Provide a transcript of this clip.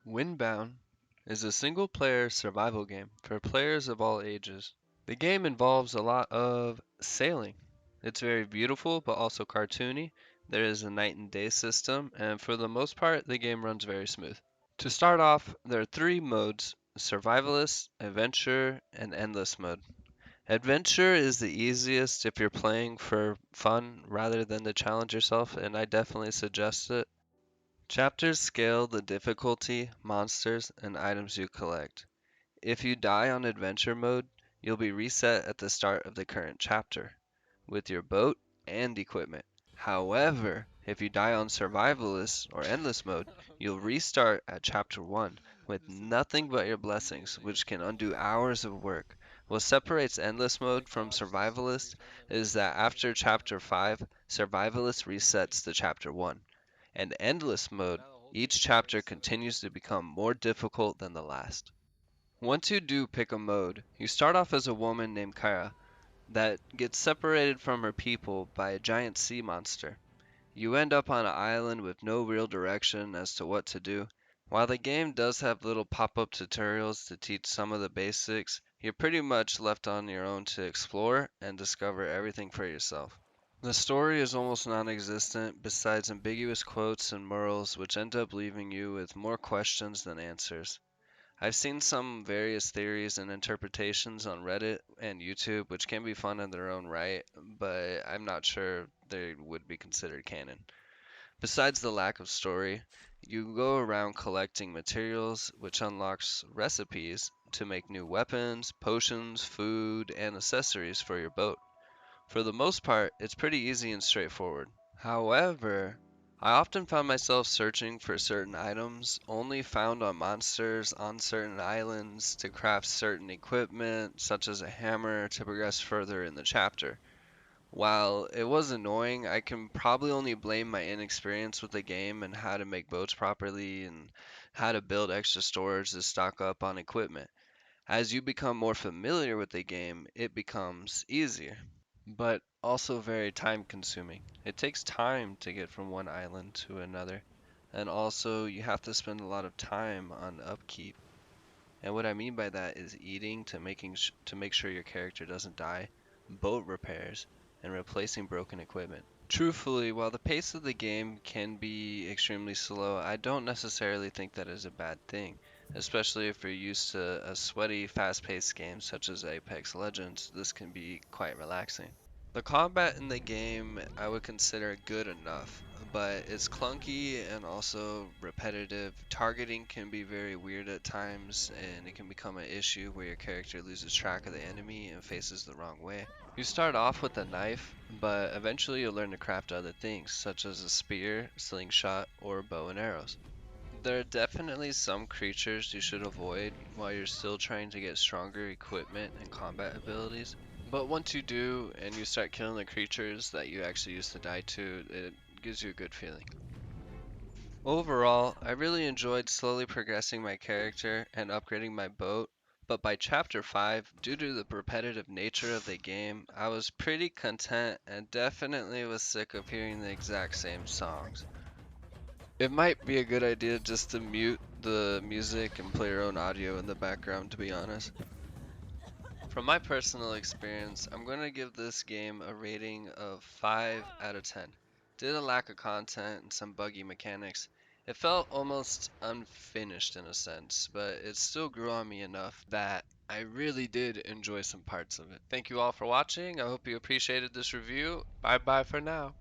Windbound is a single-player survival game for players of all ages. The game involves a lot of sailing. It's very beautiful but also cartoony. There is a night and day system, and for the most part, the game runs very smooth. To start off, there are three modes: survivalist, adventure, and endless mode. Adventure is the easiest if you're playing for fun rather than to challenge yourself, and I definitely suggest it. Chapters scale the difficulty, monsters, and items you collect. If you die on adventure mode, you'll be reset at the start of the current chapter, with your boat and equipment. However, if you die on survivalist or endless mode, you'll restart at chapter 1 with nothing but your blessings, which can undo hours of work. What separates endless mode from survivalist is that after chapter 5, survivalist resets to chapter 1. And endless mode, each chapter continues to become more difficult than the last. Once you do pick a mode, you start off as a woman named Kyra that gets separated from her people by a giant sea monster. You end up on an island with no real direction as to what to do. While the game does have little pop-up tutorials to teach some of the basics, you're pretty much left on your own to explore and discover everything for yourself. The story is almost non-existent besides ambiguous quotes and murals which end up leaving you with more questions than answers. I've seen some various theories and interpretations on Reddit and YouTube, which can be fun in their own right, but I'm not sure they would be considered canon. Besides the lack of story, you go around collecting materials, which unlocks recipes to make new weapons, potions, food, and accessories for your boat. For the most part, it's pretty easy and straightforward. However, I often found myself searching for certain items only found on monsters on certain islands to craft certain equipment, such as a hammer, to progress further in the chapter. While it was annoying, I can probably only blame my inexperience with the game and how to make boats properly and how to build extra storage to stock up on equipment. As you become more familiar with the game, it becomes easier, but also very time consuming. It takes time to get from one island to another, and also you have to spend a lot of time on upkeep. And what I mean by that is eating to make sure your character doesn't die, boat repairs, and replacing broken equipment. Truthfully, while the pace of the game can be extremely slow, I don't necessarily think that is a bad thing, especially if you're used to a sweaty, fast-paced game such as Apex Legends. This can be quite relaxing. The combat in the game I would consider good enough, but it's clunky and also repetitive. Targeting can be very weird at times, and it can become an issue where your character loses track of the enemy and faces the wrong way. You start off with a knife, but eventually you'll learn to craft other things, such as a spear, slingshot, or bow and arrows. There are definitely some creatures you should avoid while you're still trying to get stronger equipment and combat abilities. But once you do and you start killing the creatures that you actually used to die to, it gives you a good feeling. Overall, I really enjoyed slowly progressing my character and upgrading my boat, but by chapter 5, due to the repetitive nature of the game, I was pretty content and definitely was sick of hearing the exact same songs. It might be a good idea just to mute the music and play your own audio in the background, to be honest. From my personal experience, I'm going to give this game a rating of 5 out of 10. Due to lack of content and some buggy mechanics, it felt almost unfinished in a sense, but it still grew on me enough that I really did enjoy some parts of it. Thank you all for watching. I hope you appreciated this review. Bye bye for now.